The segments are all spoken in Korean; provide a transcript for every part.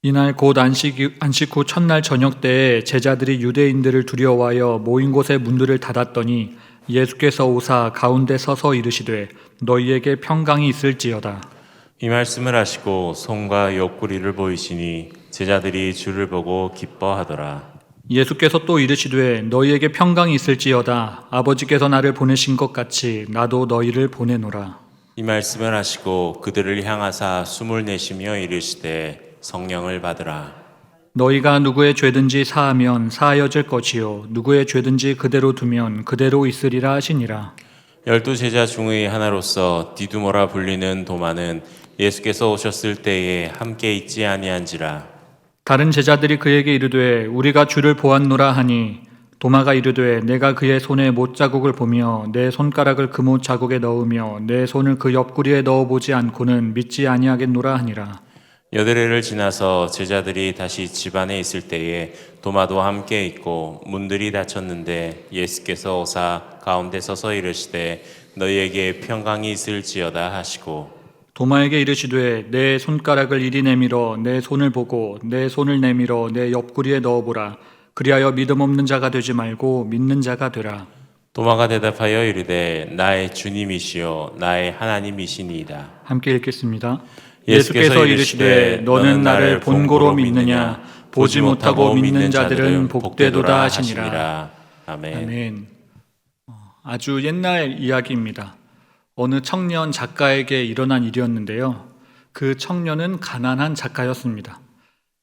이날 곧 안식 후 첫날 저녁 때에 제자들이 유대인들을 두려워하여 모인 곳에 문들을 닫았더니 예수께서 오사 가운데 서서 이르시되 너희에게 평강이 있을지어다. 이 말씀을 하시고 손과 옆구리를 보이시니 제자들이 주를 보고 기뻐하더라. 예수께서 또 이르시되 너희에게 평강이 있을지어다. 아버지께서 나를 보내신 것 같이 나도 너희를 보내노라. 이 말씀을 하시고 그들을 향하사 숨을 내쉬며 이르시되 성령을 받으라. 너희가 누구의 죄든지 사하면 사하여질 것이요 누구의 죄든지 그대로 두면 그대로 있으리라 하시니라. 12 제자 중의 하나로서 디두모라 불리는 도마는 예수께서 오셨을 때에 함께 있지 아니한지라. 다른 제자들이 그에게 이르되 우리가 주를 보았노라 하니 도마가 이르되 내가 그의 손에 못 자국을 보며 내 손가락을 그 못 자국에 넣으며 내 손을 그 옆구리에 넣어보지 않고는 믿지 아니하겠노라 하니라. 여드레를 지나서 제자들이 다시 집 안에 있을 때에 도마도 함께 있고 문들이 닫혔는데 예수께서 오사 가운데 서서 이르시되 너희에게 평강이 있을지어다 하시고 도마에게 이르시되 내 손가락을 이리 내밀어 내 손을 보고 내 손을 내밀어 내 옆구리에 넣어보라. 그리하여 믿음 없는 자가 되지 말고 믿는 자가 되라. 도마가 대답하여 이르되 나의 주님이시요 나의 하나님이시니이다. 함께 읽겠습니다. 예수께서 이르시되 너는 나를 본고로 믿느냐 보지 못하고 믿는 자들은 복되도다 하시니라. 아멘. 아멘. 아주 옛날 이야기입니다. 어느 청년 작가에게 일어난 일이었는데요. 그 청년은 가난한 작가였습니다.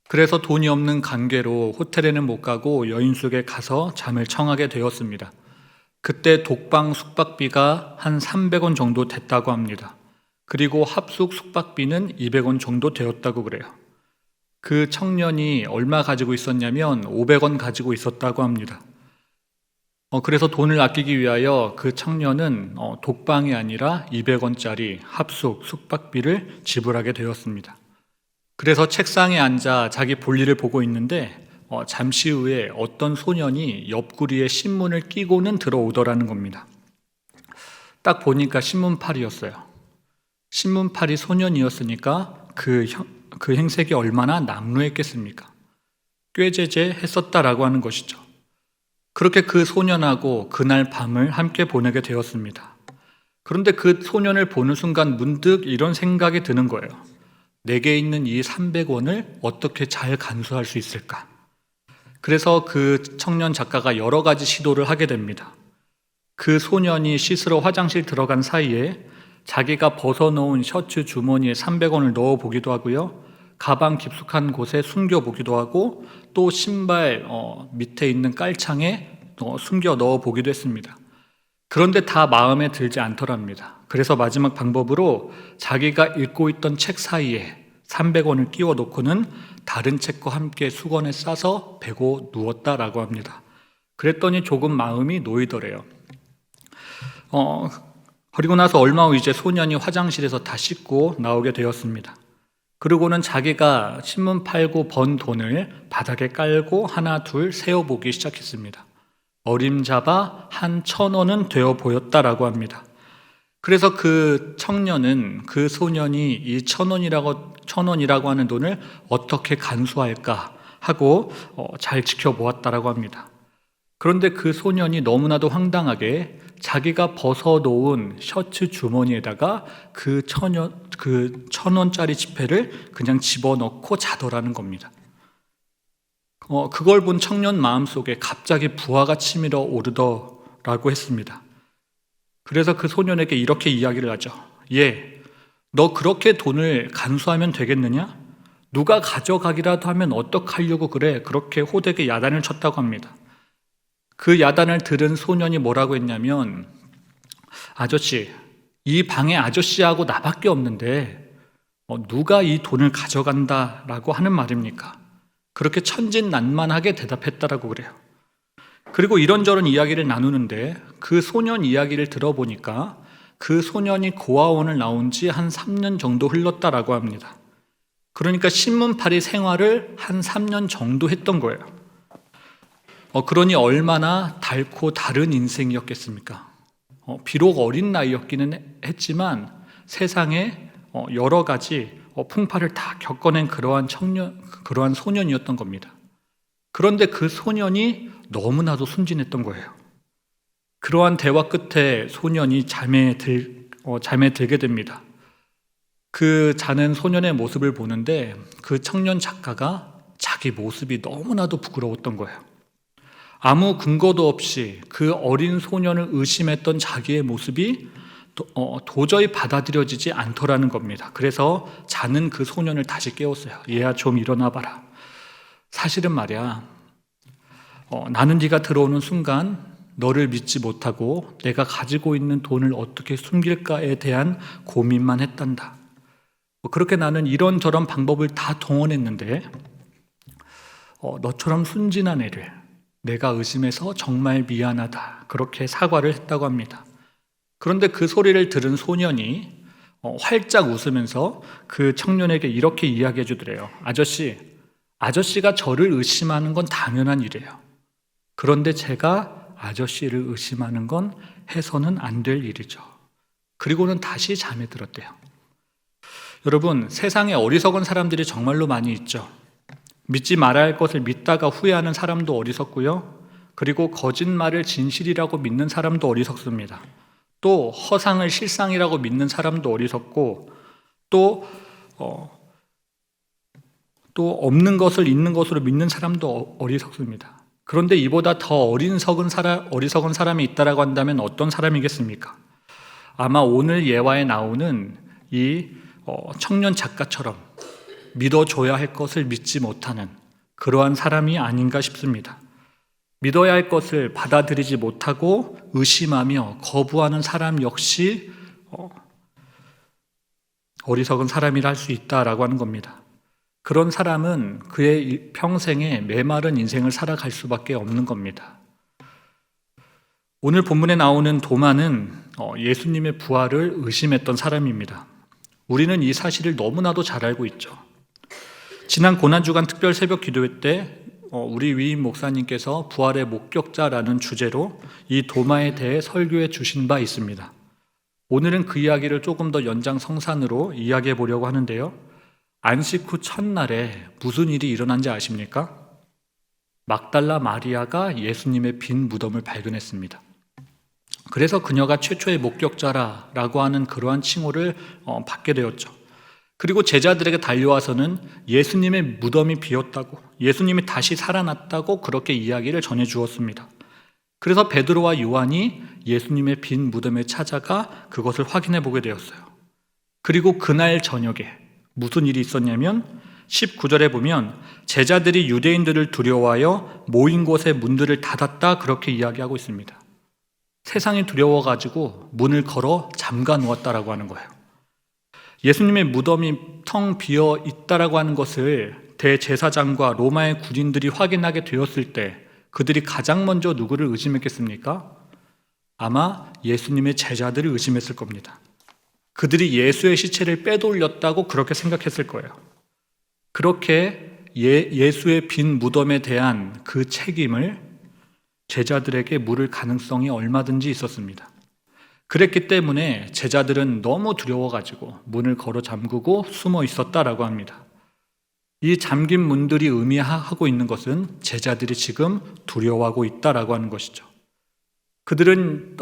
그래서 돈이 없는 관계로 호텔에는 못 가고 여인숙에 가서 잠을 청하게 되었습니다. 그때 독방 숙박비가 한 300원 정도 됐다고 합니다. 그리고 합숙 숙박비는 200원 정도 되었다고 그래요. 그 청년이 얼마 가지고 있었냐면 500원 가지고 있었다고 합니다. 그래서 돈을 아끼기 위하여 그 청년은 독방이 아니라 200원짜리 합숙 숙박비를 지불하게 되었습니다. 그래서 책상에 앉아 자기 볼일을 보고 있는데 잠시 후에 어떤 소년이 옆구리에 신문을 끼고는 들어오더라는 겁니다. 딱 보니까 신문팔이였어요. 신문팔이 소년이었으니까 그 행색이 얼마나 남루했겠습니까? 꾀제제했었다라고 하는 것이죠. 그렇게 그 소년하고 그날 밤을 함께 보내게 되었습니다. 그런데 그 소년을 보는 순간 문득 이런 생각이 드는 거예요. 내게 있는 이 300원을 어떻게 잘 간수할 수 있을까? 그래서 그 청년 작가가 여러 가지 시도를 하게 됩니다. 그 소년이 씻으러 화장실 들어간 사이에 자기가 벗어놓은 셔츠 주머니에 300원을 넣어보기도 하고요. 가방 깊숙한 곳에 숨겨보기도 하고 또 신발 밑에 있는 깔창에 숨겨 넣어보기도 했습니다. 그런데 다 마음에 들지 않더랍니다. 그래서 마지막 방법으로 자기가 읽고 있던 책 사이에 300원을 끼워 놓고는 다른 책과 함께 수건에 싸서 베고 누웠다라고 합니다. 그랬더니 조금 마음이 놓이더래요. 그리고 나서 얼마 후 이제 소년이 화장실에서 다 씻고 나오게 되었습니다. 그리고는 자기가 신문 팔고 번 돈을 바닥에 깔고 하나 둘 세어보기 시작했습니다. 어림잡아 한 1,000원은 되어 보였다라고 합니다. 그래서 그 청년은 그 소년이 이 1,000원이라고 하는 돈을 어떻게 간수할까 하고 잘 지켜보았다라고 합니다. 그런데 그 소년이 너무나도 황당하게 자기가 벗어놓은 셔츠 주머니에다가 그 1,000원짜리 지폐를 그냥 집어넣고 자더라는 겁니다. 그걸 본 청년 마음속에 갑자기 부하가 치밀어 오르더라고 했습니다. 그래서 그 소년에게 이렇게 이야기를 하죠. 너 그렇게 돈을 간수하면 되겠느냐? 누가 가져가기라도 하면 어떡하려고 그래? 그렇게 호되게 야단을 쳤다고 합니다. 그 야단을 들은 소년이 뭐라고 했냐면, 아저씨, 이 방에 아저씨하고 나밖에 없는데 누가 이 돈을 가져간다라고 하는 말입니까? 그렇게 천진난만하게 대답했다라고 그래요. 그리고 이런저런 이야기를 나누는데 그 소년 이야기를 들어보니까 그 소년이 고아원을 나온 지 한 3년 정도 흘렀다라고 합니다. 그러니까 신문팔이 생활을 한 3년 정도 했던 거예요. 그러니 얼마나 달고 다른 인생이었겠습니까? 비록 어린 나이였기는 했지만 세상에 여러 가지 풍파를 다 겪어낸 그러한 소년이었던 겁니다. 그런데 그 소년이 너무나도 순진했던 거예요. 그러한 대화 끝에 소년이 잠에 들게 됩니다. 그 자는 소년의 모습을 보는데 그 청년 작가가 자기 모습이 너무나도 부끄러웠던 거예요. 아무 근거도 없이 그 어린 소년을 의심했던 자기의 모습이 도저히 받아들여지지 않더라는 겁니다. 그래서 자는 그 소년을 다시 깨웠어요. 얘야, 좀 일어나 봐라. 사실은 말이야, 나는 네가 들어오는 순간 너를 믿지 못하고 내가 가지고 있는 돈을 어떻게 숨길까에 대한 고민만 했단다. 그렇게 나는 이런저런 방법을 다 동원했는데 너처럼 순진한 애를 내가 의심해서 정말 미안하다, 그렇게 사과를 했다고 합니다. 그런데 그 소리를 들은 소년이 활짝 웃으면서 그 청년에게 이렇게 이야기해 주더래요. 아저씨가 저를 의심하는 건 당연한 일이에요. 그런데 제가 아저씨를 의심하는 건 해서는 안 될 일이죠. 그리고는 다시 잠에 들었대요. 여러분, 세상에 어리석은 사람들이 정말로 많이 있죠. 믿지 말아야 할 것을 믿다가 후회하는 사람도 어리석고요. 그리고 거짓말을 진실이라고 믿는 사람도 어리석습니다. 또 허상을 실상이라고 믿는 사람도 어리석고, 또 없는 것을 있는 것으로 믿는 사람도 어리석습니다. 그런데 이보다 더 어리석은 사람이 있다라고 한다면 어떤 사람이겠습니까? 아마 오늘 예화에 나오는 이 청년 작가처럼 믿어줘야 할 것을 믿지 못하는 그러한 사람이 아닌가 싶습니다. 믿어야 할 것을 받아들이지 못하고 의심하며 거부하는 사람 역시 어리석은 사람이라 할 수 있다라고 하는 겁니다. 그런 사람은 그의 평생에 메마른 인생을 살아갈 수밖에 없는 겁니다. 오늘 본문에 나오는 도마는 예수님의 부활을 의심했던 사람입니다. 우리는 이 사실을 너무나도 잘 알고 있죠. 지난 고난주간 특별 새벽 기도회 때 우리 위임 목사님께서 부활의 목격자라는 주제로 이 도마에 대해 설교해 주신 바 있습니다. 오늘은 그 이야기를 조금 더 연장성산으로 이야기해 보려고 하는데요. 안식 후 첫날에 무슨 일이 일어난지 아십니까? 막달라 마리아가 예수님의 빈 무덤을 발견했습니다. 그래서 그녀가 최초의 목격자라고 하는 그러한 칭호를 받게 되었죠. 그리고 제자들에게 달려와서는 예수님의 무덤이 비었다고, 예수님이 다시 살아났다고 그렇게 이야기를 전해 주었습니다. 그래서 베드로와 요한이 예수님의 빈 무덤에 찾아가 그것을 확인해 보게 되었어요. 그리고 그날 저녁에 무슨 일이 있었냐면 19절에 보면 제자들이 유대인들을 두려워하여 모인 곳의 문들을 닫았다, 그렇게 이야기하고 있습니다. 세상이 두려워가지고 문을 걸어 잠가 놓았다라고 하는 거예요. 예수님의 무덤이 텅 비어 있다라고 하는 것을 대제사장과 로마의 군인들이 확인하게 되었을 때 그들이 가장 먼저 누구를 의심했겠습니까? 아마 예수님의 제자들을 의심했을 겁니다. 그들이 예수의 시체를 빼돌렸다고 그렇게 생각했을 거예요. 그렇게 예수의 빈 무덤에 대한 그 책임을 제자들에게 물을 가능성이 얼마든지 있었습니다. 그랬기 때문에 제자들은 너무 두려워가지고 문을 걸어 잠그고 숨어 있었다라고 합니다. 이 잠긴 문들이 의미하고 있는 것은 제자들이 지금 두려워하고 있다라고 하는 것이죠. 그들은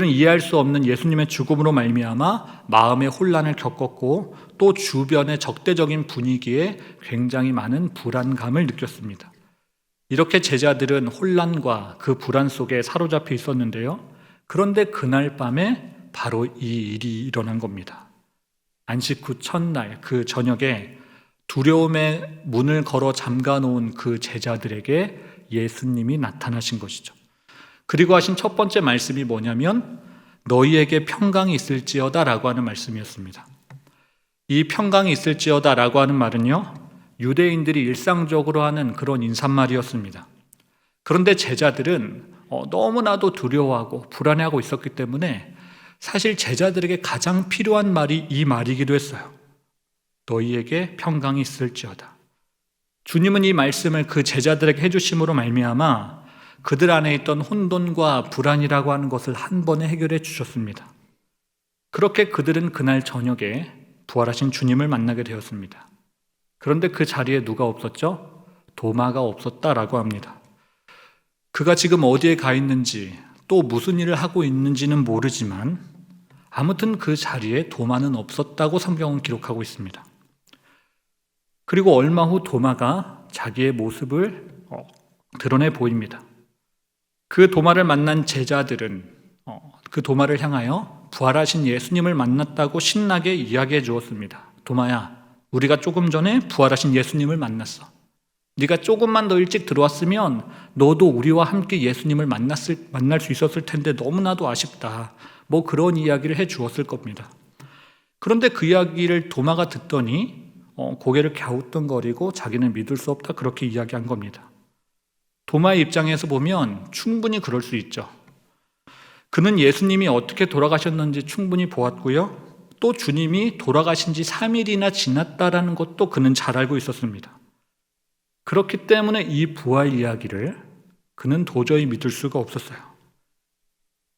이해할 수 없는 예수님의 죽음으로 말미암아 마음의 혼란을 겪었고, 또 주변의 적대적인 분위기에 굉장히 많은 불안감을 느꼈습니다. 이렇게 제자들은 혼란과 그 불안 속에 사로잡혀 있었는데요. 그런데 그날 밤에 바로 이 일이 일어난 겁니다. 안식 후 첫날 그 저녁에 두려움의 문을 걸어 잠가 놓은 그 제자들에게 예수님이 나타나신 것이죠. 그리고 하신 첫 번째 말씀이 뭐냐면 너희에게 평강이 있을지어다 라고 하는 말씀이었습니다. 이 평강이 있을지어다 라고 하는 말은요, 유대인들이 일상적으로 하는 그런 인사말이었습니다. 그런데 제자들은 너무나도 두려워하고 불안해하고 있었기 때문에 사실 제자들에게 가장 필요한 말이 이 말이기도 했어요. 너희에게 평강이 있을지어다. 주님은 이 말씀을 그 제자들에게 해주심으로 말미암아 그들 안에 있던 혼돈과 불안이라고 하는 것을 한 번에 해결해 주셨습니다. 그렇게 그들은 그날 저녁에 부활하신 주님을 만나게 되었습니다. 그런데 그 자리에 누가 없었죠? 도마가 없었다라고 합니다. 그가 지금 어디에 가 있는지 또 무슨 일을 하고 있는지는 모르지만 아무튼 그 자리에 도마는 없었다고 성경은 기록하고 있습니다. 그리고 얼마 후 도마가 자기의 모습을 드러내 보입니다. 그 도마를 만난 제자들은 그 도마를 향하여 부활하신 예수님을 만났다고 신나게 이야기해 주었습니다. 도마야, 우리가 조금 전에 부활하신 예수님을 만났어. 네가 조금만 더 일찍 들어왔으면 너도 우리와 함께 예수님을 만날 수 있었을 텐데 너무나도 아쉽다. 뭐 그런 이야기를 해 주었을 겁니다. 그런데 그 이야기를 도마가 듣더니 고개를 갸우뚱거리고 자기는 믿을 수 없다 그렇게 이야기한 겁니다. 도마의 입장에서 보면 충분히 그럴 수 있죠. 그는 예수님이 어떻게 돌아가셨는지 충분히 보았고요. 또 주님이 돌아가신 지 3일이나 지났다라는 것도 그는 잘 알고 있었습니다. 그렇기 때문에 이 부활 이야기를 그는 도저히 믿을 수가 없었어요.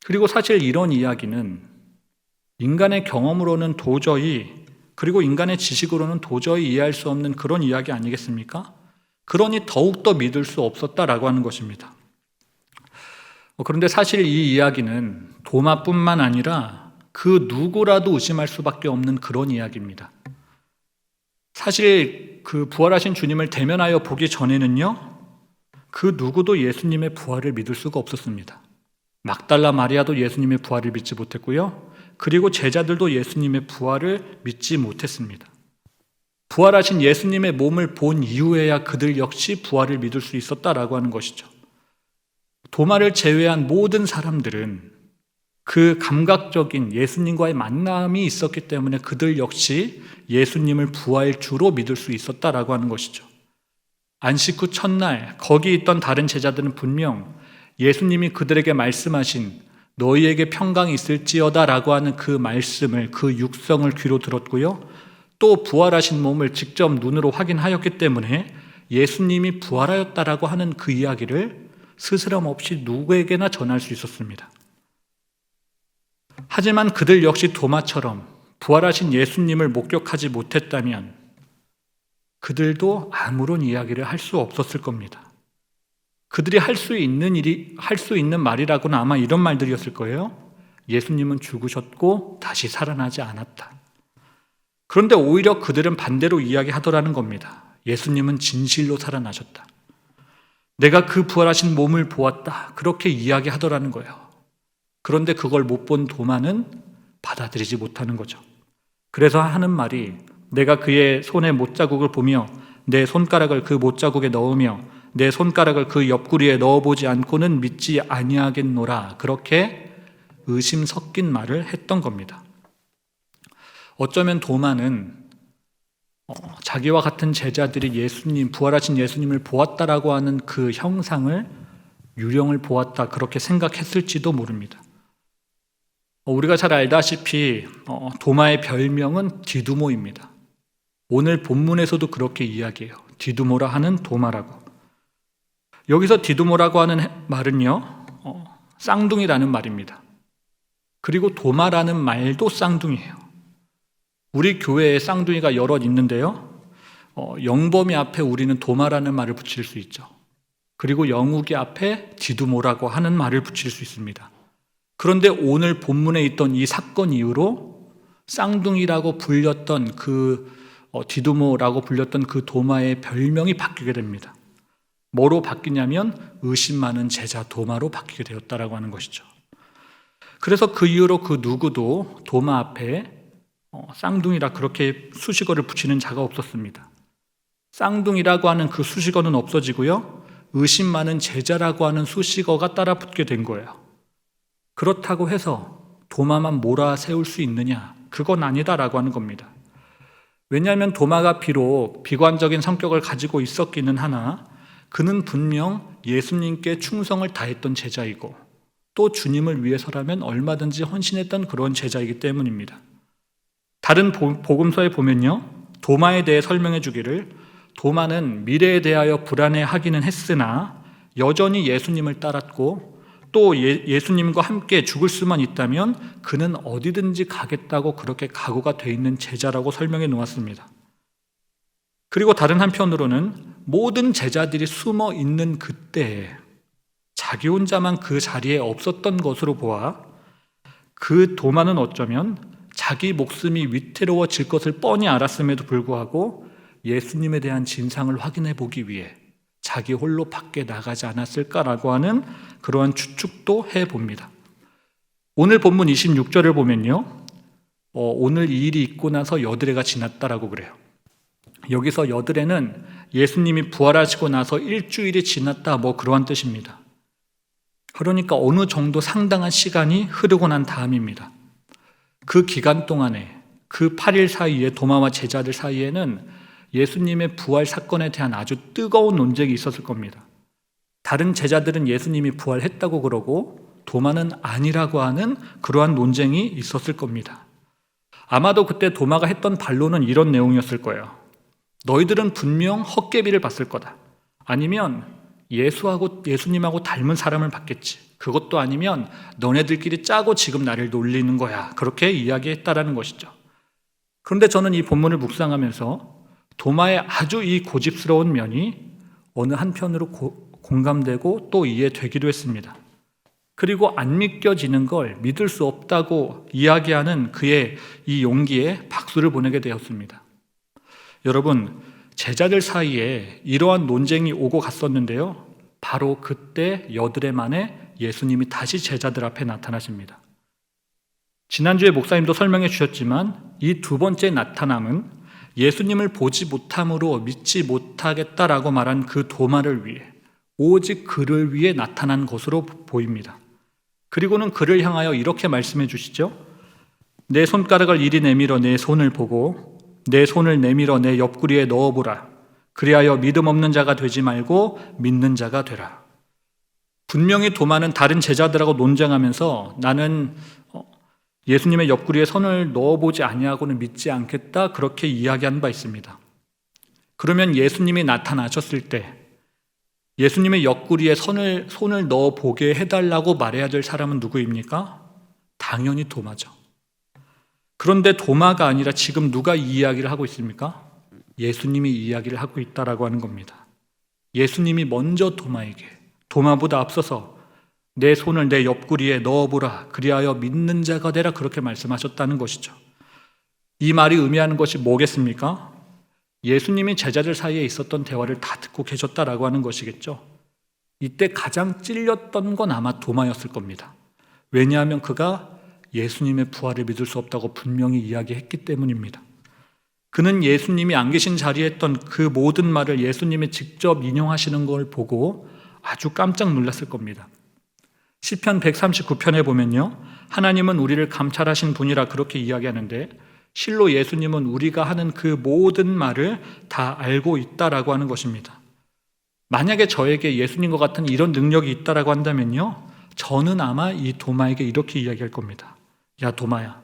그리고 사실 이런 이야기는 인간의 경험으로는 도저히, 그리고 인간의 지식으로는 도저히 이해할 수 없는 그런 이야기 아니겠습니까? 그러니 더욱더 믿을 수 없었다라고 하는 것입니다. 그런데 사실 이 이야기는 도마뿐만 아니라 그 누구라도 의심할 수밖에 없는 그런 이야기입니다. 사실 그 부활하신 주님을 대면하여 보기 전에는요, 그 누구도 예수님의 부활을 믿을 수가 없었습니다. 막달라 마리아도 예수님의 부활을 믿지 못했고요. 그리고 제자들도 예수님의 부활을 믿지 못했습니다. 부활하신 예수님의 몸을 본 이후에야 그들 역시 부활을 믿을 수 있었다라고 하는 것이죠. 도마를 제외한 모든 사람들은 그 감각적인 예수님과의 만남이 있었기 때문에 그들 역시 예수님을 부활주로 믿을 수 있었다라고 하는 것이죠. 안식 후 첫날 거기 있던 다른 제자들은 분명 예수님이 그들에게 말씀하신 너희에게 평강이 있을지어다라고 하는 그 말씀을, 그 육성을 귀로 들었고요. 또 부활하신 몸을 직접 눈으로 확인하였기 때문에 예수님이 부활하였다라고 하는 그 이야기를 스스럼 없이 누구에게나 전할 수 있었습니다. 하지만 그들 역시 도마처럼 부활하신 예수님을 목격하지 못했다면 그들도 아무런 이야기를 할 수 없었을 겁니다. 그들이 할 수 있는 말이라고는 아마 이런 말들이었을 거예요. 예수님은 죽으셨고 다시 살아나지 않았다. 그런데 오히려 그들은 반대로 이야기하더라는 겁니다. 예수님은 진실로 살아나셨다. 내가 그 부활하신 몸을 보았다. 그렇게 이야기하더라는 거예요. 그런데 그걸 못 본 도마는 받아들이지 못하는 거죠. 그래서 하는 말이 내가 그의 손의 못자국을 보며 내 손가락을 그 못자국에 넣으며 내 손가락을 그 옆구리에 넣어보지 않고는 믿지 아니하겠노라. 그렇게 의심 섞인 말을 했던 겁니다. 어쩌면 도마는 자기와 같은 제자들이 예수님, 부활하신 예수님을 보았다라고 하는 그 형상을, 유령을 보았다 그렇게 생각했을지도 모릅니다. 우리가 잘 알다시피 도마의 별명은 디두모입니다. 오늘 본문에서도 그렇게 이야기해요. 디두모라 하는 도마라고. 여기서 디두모라고 하는 말은요, 쌍둥이라는 말입니다. 그리고 도마라는 말도 쌍둥이에요. 우리 교회에 쌍둥이가 여럿 있는데요, 영범이 앞에 우리는 도마라는 말을 붙일 수 있죠. 그리고 영욱이 앞에 디두모라고 하는 말을 붙일 수 있습니다. 그런데 오늘 본문에 있던 이 사건 이후로 쌍둥이라고 불렸던 디두모라고 불렸던 그 도마의 별명이 바뀌게 됩니다. 뭐로 바뀌냐면 의심 많은 제자 도마로 바뀌게 되었다라고 하는 것이죠. 그래서 그 이후로 그 누구도 도마 앞에 쌍둥이라 그렇게 수식어를 붙이는 자가 없었습니다. 쌍둥이라고 하는 그 수식어는 없어지고요, 의심 많은 제자라고 하는 수식어가 따라 붙게 된 거예요. 그렇다고 해서 도마만 몰아세울 수 있느냐? 그건 아니다라고 하는 겁니다. 왜냐하면 도마가 비록 비관적인 성격을 가지고 있었기는 하나 그는 분명 예수님께 충성을 다했던 제자이고 또 주님을 위해서라면 얼마든지 헌신했던 그런 제자이기 때문입니다. 다른 복음서에 보면요, 도마에 대해 설명해 주기를 도마는 미래에 대하여 불안해하기는 했으나 여전히 예수님을 따랐고 또 예수님과 함께 죽을 수만 있다면 그는 어디든지 가겠다고 그렇게 각오가 돼 있는 제자라고 설명해 놓았습니다. 그리고 다른 한편으로는 모든 제자들이 숨어 있는 그때에 자기 혼자만 그 자리에 없었던 것으로 보아 그 도마는 어쩌면 자기 목숨이 위태로워질 것을 뻔히 알았음에도 불구하고 예수님에 대한 진상을 확인해 보기 위해 자기 홀로 밖에 나가지 않았을까라고 하는 그러한 추측도 해봅니다. 오늘 본문 26절을 보면요, 오늘 이 일이 있고 나서 여드레가 지났다라고 그래요. 여기서 여드레는 예수님이 부활하시고 나서 일주일이 지났다 그러한 뜻입니다. 그러니까 어느 정도 상당한 시간이 흐르고 난 다음입니다. 그 기간 동안에 그 8일 사이에 도마와 제자들 사이에는 예수님의 부활 사건에 대한 아주 뜨거운 논쟁이 있었을 겁니다. 다른 제자들은 예수님이 부활했다고 그러고 도마는 아니라고 하는 그러한 논쟁이 있었을 겁니다. 아마도 그때 도마가 했던 반론은 이런 내용이었을 거예요. 너희들은 분명 헛개비를 봤을 거다. 아니면 예수님하고 닮은 사람을 봤겠지. 그것도 아니면 너네들끼리 짜고 지금 나를 놀리는 거야. 그렇게 이야기했다라는 것이죠. 그런데 저는 이 본문을 묵상하면서 도마의 아주 이 고집스러운 면이 어느 한편으로 공감되고 또 이해되기도 했습니다. 그리고 안 믿겨지는 걸 믿을 수 없다고 이야기하는 그의 이 용기에 박수를 보내게 되었습니다. 여러분, 제자들 사이에 이러한 논쟁이 오고 갔었는데요, 바로 그때 여드레 만에 예수님이 다시 제자들 앞에 나타나십니다. 지난주에 목사님도 설명해 주셨지만 이 두 번째 나타남은 예수님을 보지 못함으로 믿지 못하겠다라고 말한 그 도마를 위해, 오직 그를 위해 나타난 것으로 보입니다. 그리고는 그를 향하여 이렇게 말씀해 주시죠. 내 손가락을 이리 내밀어 내 손을 보고 내 손을 내밀어 내 옆구리에 넣어보라. 그리하여 믿음 없는 자가 되지 말고 믿는 자가 되라. 분명히 도마는 다른 제자들하고 논쟁하면서 나는 예수님의 옆구리에 손을 넣어보지 아니하고는 믿지 않겠다, 그렇게 이야기한 바 있습니다. 그러면 예수님이 나타나셨을 때 예수님의 옆구리에 손을 넣어보게 해달라고 말해야 될 사람은 누구입니까? 당연히 도마죠. 그런데 도마가 아니라 지금 누가 이 이야기를 하고 있습니까? 예수님이 이 이야기를 하고 있다라고 하는 겁니다. 예수님이 먼저 도마에게, 도마보다 앞서서 내 손을 내 옆구리에 넣어보라. 그리하여 믿는 자가 되라. 그렇게 말씀하셨다는 것이죠. 이 말이 의미하는 것이 뭐겠습니까? 예수님이 제자들 사이에 있었던 대화를 다 듣고 계셨다라고 하는 것이겠죠. 이때 가장 찔렸던 건 아마 도마였을 겁니다. 왜냐하면 그가 예수님의 부활을 믿을 수 없다고 분명히 이야기했기 때문입니다. 그는 예수님이 안 계신 자리에 했던 그 모든 말을 예수님이 직접 인용하시는 걸 보고 아주 깜짝 놀랐을 겁니다. 시편 139편에 보면요, 하나님은 우리를 감찰하신 분이라 그렇게 이야기하는데 실로 예수님은 우리가 하는 그 모든 말을 다 알고 있다라고 하는 것입니다. 만약에 저에게 예수님과 같은 이런 능력이 있다라고 한다면요, 저는 아마 이 도마에게 이렇게 이야기할 겁니다. 야 도마야,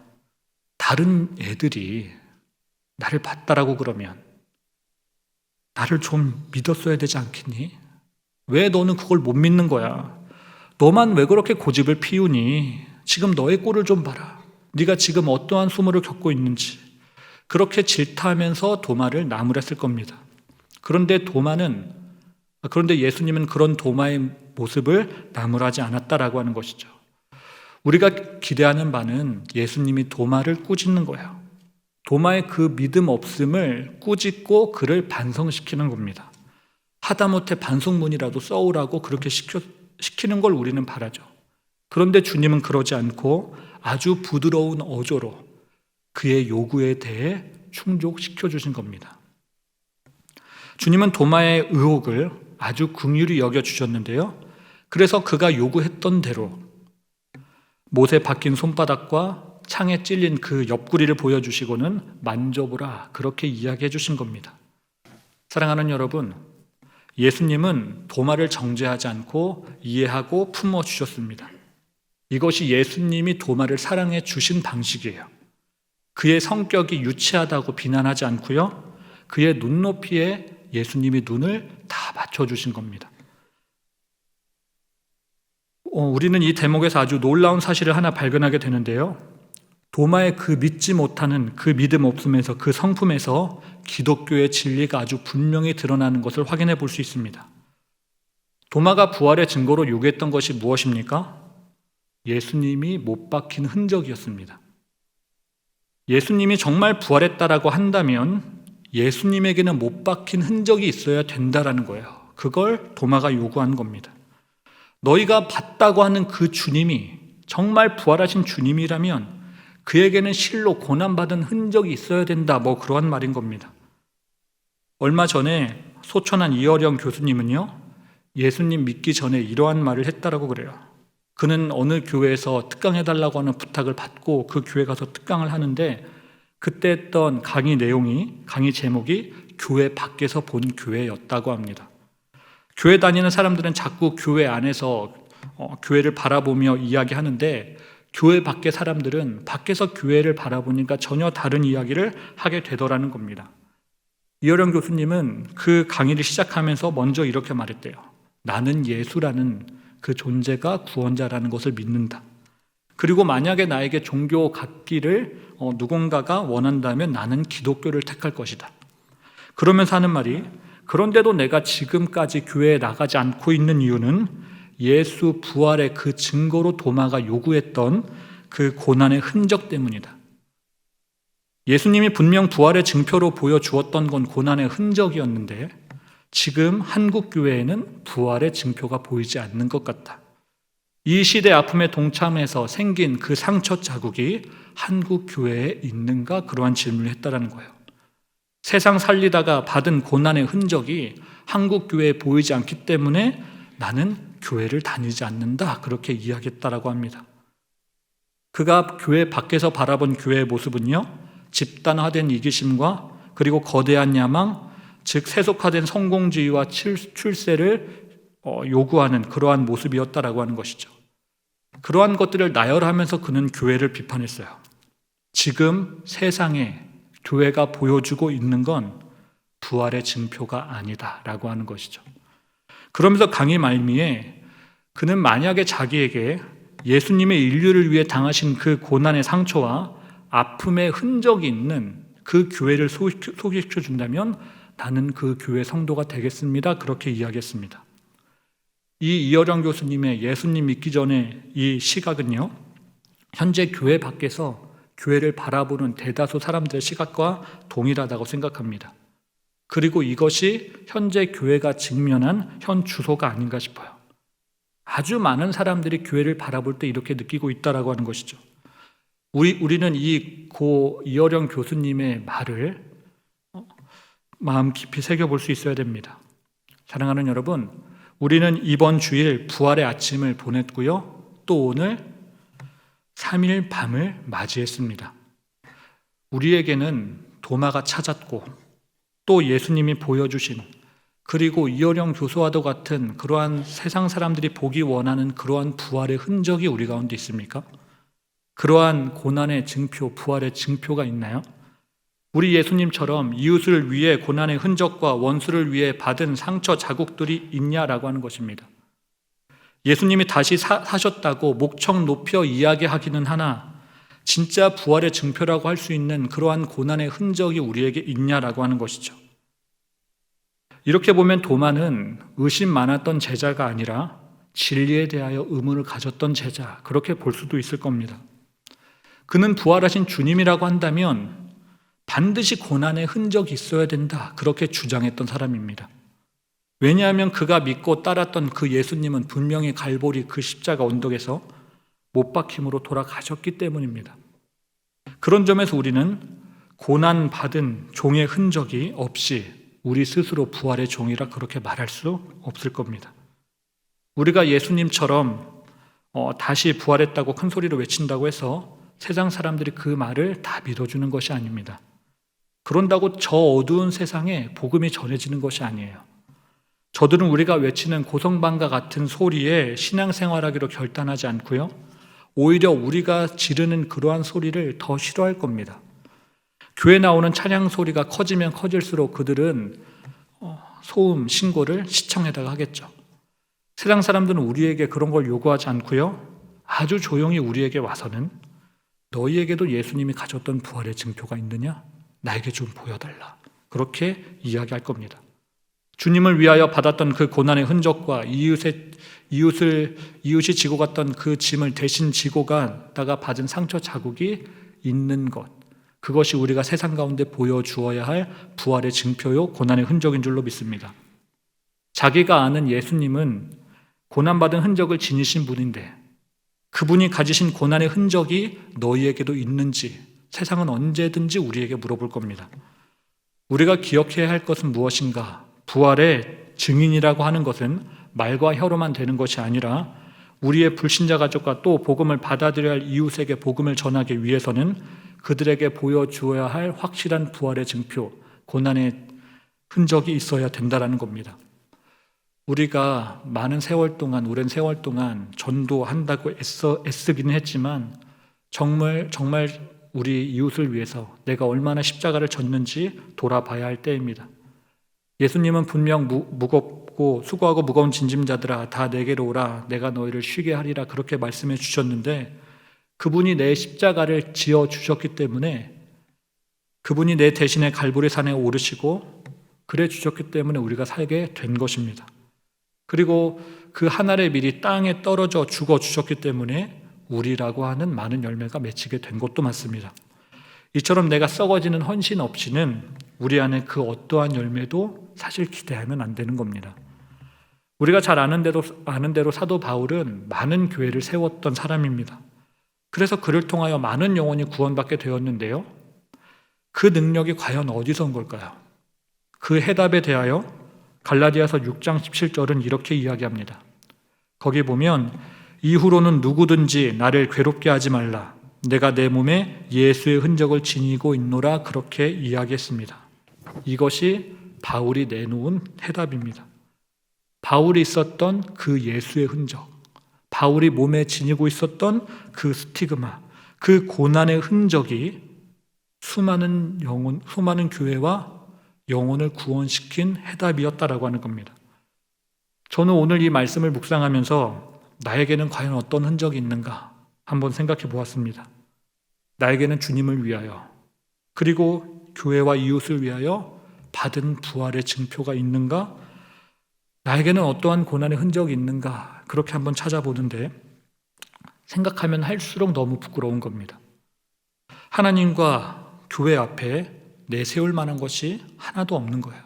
다른 애들이 나를 봤다라고 그러면 나를 좀 믿었어야 되지 않겠니? 왜 너는 그걸 못 믿는 거야? 너만 왜 그렇게 고집을 피우니? 지금 너의 꼴을 좀 봐라. 네가 지금 어떠한 수모를 겪고 있는지. 그렇게 질타하면서 도마를 나무랬을 겁니다. 그런데 예수님은 그런 도마의 모습을 나무라지 않았다라고 하는 것이죠. 우리가 기대하는 바는 예수님이 도마를 꾸짖는 거예요. 도마의 그 믿음 없음을 꾸짖고 그를 반성시키는 겁니다. 하다못해 반성문이라도 써오라고 그렇게 시키는 걸 우리는 바라죠. 그런데 주님은 그러지 않고 아주 부드러운 어조로 그의 요구에 대해 충족시켜 주신 겁니다. 주님은 도마의 의혹을 아주 긍휼히 여겨주셨는데요. 그래서 그가 요구했던 대로 못에 박힌 손바닥과 창에 찔린 그 옆구리를 보여주시고는 만져보라, 그렇게 이야기해 주신 겁니다. 사랑하는 여러분, 예수님은 도마를 정죄하지 않고 이해하고 품어주셨습니다. 이것이 예수님이 도마를 사랑해 주신 방식이에요. 그의 성격이 유치하다고 비난하지 않고요, 그의 눈높이에 예수님이 눈을 다 맞춰주신 겁니다. 우리는 이 대목에서 아주 놀라운 사실을 하나 발견하게 되는데요. 도마의 그 믿지 못하는 그 믿음 없음에서, 그 성품에서 기독교의 진리가 아주 분명히 드러나는 것을 확인해 볼 수 있습니다. 도마가 부활의 증거로 요구했던 것이 무엇입니까? 예수님이 못 박힌 흔적이었습니다. 예수님이 정말 부활했다라고 한다면 예수님에게는 못 박힌 흔적이 있어야 된다라는 거예요. 그걸 도마가 요구한 겁니다. 너희가 봤다고 하는 그 주님이 정말 부활하신 주님이라면 그에게는 실로 고난받은 흔적이 있어야 된다, 그러한 말인 겁니다. 얼마 전에 소천한 이어령 교수님은요, 예수님 믿기 전에 이러한 말을 했다라고 그래요. 그는 어느 교회에서 특강해달라고 하는 부탁을 받고 그 교회 가서 특강을 하는데, 그때 했던 강의 제목이 교회 밖에서 본 교회였다고 합니다. 교회 다니는 사람들은 자꾸 교회 안에서 교회를 바라보며 이야기하는데, 교회 밖의 사람들은 밖에서 교회를 바라보니까 전혀 다른 이야기를 하게 되더라는 겁니다. 이어령 교수님은 그 강의를 시작하면서 먼저 이렇게 말했대요. 나는 예수라는 그 존재가 구원자라는 것을 믿는다. 그리고 만약에 나에게 종교 갖기를 누군가가 원한다면 나는 기독교를 택할 것이다. 그러면서 하는 말이, 그런데도 내가 지금까지 교회에 나가지 않고 있는 이유는 예수 부활의 그 증거로 도마가 요구했던 그 고난의 흔적 때문이다. 예수님이 분명 부활의 증표로 보여주었던 건 고난의 흔적이었는데 지금 한국 교회에는 부활의 증표가 보이지 않는 것 같다. 이 시대 아픔에 동참해서 생긴 그 상처 자국이 한국 교회에 있는가, 그러한 질문을 했다라는 거예요. 세상 살리다가 받은 고난의 흔적이 한국 교회에 보이지 않기 때문에 나는 교회를 다니지 않는다, 그렇게 이야기했다라고 합니다. 그가 교회 밖에서 바라본 교회의 모습은요, 집단화된 이기심과 그리고 거대한 야망, 즉 세속화된 성공주의와 출세를 요구하는 그러한 모습이었다라고 하는 것이죠. 그러한 것들을 나열하면서 그는 교회를 비판했어요. 지금 세상에 교회가 보여주고 있는 건 부활의 증표가 아니다라고 하는 것이죠. 그러면서 강의 말미에 그는 만약에 자기에게 예수님의 인류를 위해 당하신 그 고난의 상처와 아픔의 흔적이 있는 그 교회를 소개시켜 준다면 나는 그 교회 성도가 되겠습니다, 그렇게 이야기했습니다. 이 이어령 교수님의 예수님 믿기 전에 이 시각은요, 현재 교회 밖에서 교회를 바라보는 대다수 사람들의 시각과 동일하다고 생각합니다. 그리고 이것이 현재 교회가 직면한 현 주소가 아닌가 싶어요. 아주 많은 사람들이 교회를 바라볼 때 이렇게 느끼고 있다라고 하는 것이죠. 우리는 이 고 이어령 교수님의 말을 마음 깊이 새겨볼 수 있어야 됩니다. 사랑하는 여러분, 우리는 이번 주일 부활의 아침을 보냈고요, 또 오늘 3일 밤을 맞이했습니다. 우리에게는 도마가 찾았고 또 예수님이 보여주신, 그리고 이어령 교수와도 같은 그러한 세상 사람들이 보기 원하는 그러한 부활의 흔적이 우리 가운데 있습니까? 그러한 고난의 증표, 부활의 증표가 있나요? 우리 예수님처럼 이웃을 위해 고난의 흔적과 원수를 위해 받은 상처 자국들이 있냐라고 하는 것입니다. 예수님이 다시 사셨다고 목청 높여 이야기하기는 하나 진짜 부활의 증표라고 할 수 있는 그러한 고난의 흔적이 우리에게 있냐라고 하는 것이죠. 이렇게 보면 도마는 의심 많았던 제자가 아니라 진리에 대하여 의문을 가졌던 제자, 그렇게 볼 수도 있을 겁니다. 그는 부활하신 주님이라고 한다면 반드시 고난의 흔적이 있어야 된다, 그렇게 주장했던 사람입니다. 왜냐하면 그가 믿고 따랐던 그 예수님은 분명히 갈보리 그 십자가 언덕에서 못 박힘으로 돌아가셨기 때문입니다. 그런 점에서 우리는 고난받은 종의 흔적이 없이 우리 스스로 부활의 종이라 그렇게 말할 수 없을 겁니다. 우리가 예수님처럼 다시 부활했다고 큰 소리로 외친다고 해서 세상 사람들이 그 말을 다 믿어주는 것이 아닙니다. 그런다고 저 어두운 세상에 복음이 전해지는 것이 아니에요. 저들은 우리가 외치는 고성방가 같은 소리에 신앙생활하기로 결단하지 않고요, 오히려 우리가 지르는 그러한 소리를 더 싫어할 겁니다. 교회 나오는 찬양 소리가 커지면 커질수록 그들은 소음, 신고를 시청에다가 하겠죠. 세상 사람들은 우리에게 그런 걸 요구하지 않고요. 아주 조용히 우리에게 와서는 너희에게도 예수님이 가졌던 부활의 증표가 있느냐? 나에게 좀 보여달라. 그렇게 이야기할 겁니다. 주님을 위하여 받았던 그 고난의 흔적과 이웃이 지고 갔던 그 짐을 대신 지고 갔다가 받은 상처 자국이 있는 것, 그것이 우리가 세상 가운데 보여주어야 할 부활의 증표요 고난의 흔적인 줄로 믿습니다. 자기가 아는 예수님은 고난받은 흔적을 지니신 분인데 그분이 가지신 고난의 흔적이 너희에게도 있는지 세상은 언제든지 우리에게 물어볼 겁니다. 우리가 기억해야 할 것은 무엇인가? 부활의 증인이라고 하는 것은 말과 혀로만 되는 것이 아니라 우리의 불신자 가족과 또 복음을 받아들여야 할 이웃에게 복음을 전하기 위해서는 그들에게 보여주어야 할 확실한 부활의 증표, 고난의 흔적이 있어야 된다는 겁니다. 우리가 많은 세월 동안, 오랜 세월 동안 전도한다고 애쓰기는 했지만 정말 우리 이웃을 위해서 내가 얼마나 십자가를 졌는지 돌아봐야 할 때입니다. 예수님은 분명 무겁고 수고하고 무거운 짐짐자들아 다 내게로 오라 내가 너희를 쉬게 하리라 그렇게 말씀해 주셨는데 그분이 내 십자가를 지어 주셨기 때문에 그분이 내 대신에 갈보리 산에 오르시고 그래 주셨기 때문에 우리가 살게 된 것입니다. 그리고 그 한 알의 밀이 땅에 떨어져 죽어 주셨기 때문에 우리라고 하는 많은 열매가 맺히게 된 것도 맞습니다. 이처럼 내가 썩어지는 헌신 없이는 우리 안에 그 어떠한 열매도 사실 기대하면 안 되는 겁니다. 우리가 잘 아는 대로 사도 바울은 많은 교회를 세웠던 사람입니다. 그래서 그를 통하여 많은 영혼이 구원받게 되었는데요. 그 능력이 과연 어디서 온 걸까요? 그 해답에 대하여 갈라디아서 6장 17절은 이렇게 이야기합니다. 거기 보면 이후로는 누구든지 나를 괴롭게 하지 말라. 내가 내 몸에 예수의 흔적을 지니고 있노라 그렇게 이야기했습니다. 이것이 바울이 내놓은 해답입니다. 바울이 있었던 그 예수의 흔적, 바울이 몸에 지니고 있었던 그 스티그마, 그 고난의 흔적이 수많은 교회와 영혼을 구원시킨 해답이었다라고 하는 겁니다. 저는 오늘 이 말씀을 묵상하면서 나에게는 과연 어떤 흔적이 있는가 한번 생각해 보았습니다. 나에게는 주님을 위하여 그리고 교회와 이웃을 위하여 받은 부활의 증표가 있는가? 나에게는 어떠한 고난의 흔적이 있는가? 그렇게 한번 찾아보는데 생각하면 할수록 너무 부끄러운 겁니다. 하나님과 교회 앞에 내세울 만한 것이 하나도 없는 거예요.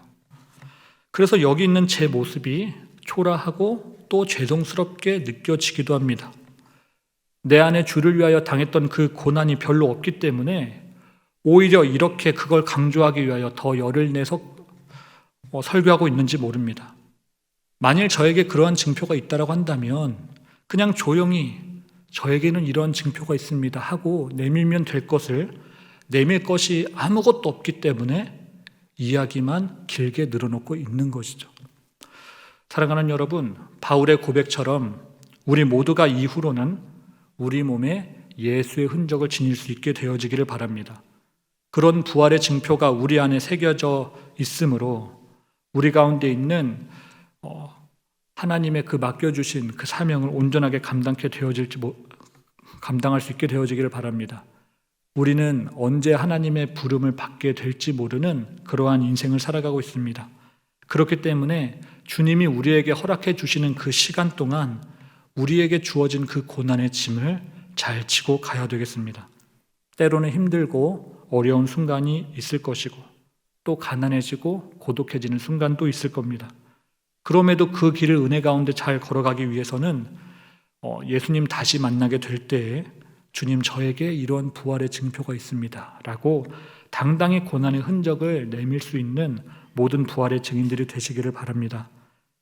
그래서 여기 있는 제 모습이 초라하고 또 죄송스럽게 느껴지기도 합니다. 내 안에 주를 위하여 당했던 그 고난이 별로 없기 때문에 오히려 이렇게 그걸 강조하기 위하여 더 열을 내서 설교하고 있는지 모릅니다. 만일 저에게 그러한 증표가 있다고 한다면 그냥 조용히 저에게는 이런 증표가 있습니다 하고 내밀면 될 것을 내밀 것이 아무것도 없기 때문에 이야기만 길게 늘어놓고 있는 것이죠. 사랑하는 여러분, 바울의 고백처럼 우리 모두가 이후로는 우리 몸에 예수의 흔적을 지닐 수 있게 되어지기를 바랍니다. 그런 부활의 증표가 우리 안에 새겨져 있으므로 우리 가운데 있는 하나님의 그 맡겨주신 그 사명을 온전하게 감당할 수 있게 되어지기를 바랍니다. 우리는 언제 하나님의 부름을 받게 될지 모르는 그러한 인생을 살아가고 있습니다. 그렇기 때문에 주님이 우리에게 허락해 주시는 그 시간 동안 우리에게 주어진 그 고난의 짐을 잘 지고 가야 되겠습니다. 때로는 힘들고 어려운 순간이 있을 것이고 또 가난해지고 고독해지는 순간도 있을 겁니다. 그럼에도 그 길을 은혜 가운데 잘 걸어가기 위해서는 예수님 다시 만나게 될 때에 주님 저에게 이런 부활의 증표가 있습니다 라고 당당히 고난의 흔적을 내밀 수 있는 모든 부활의 증인들이 되시기를 바랍니다.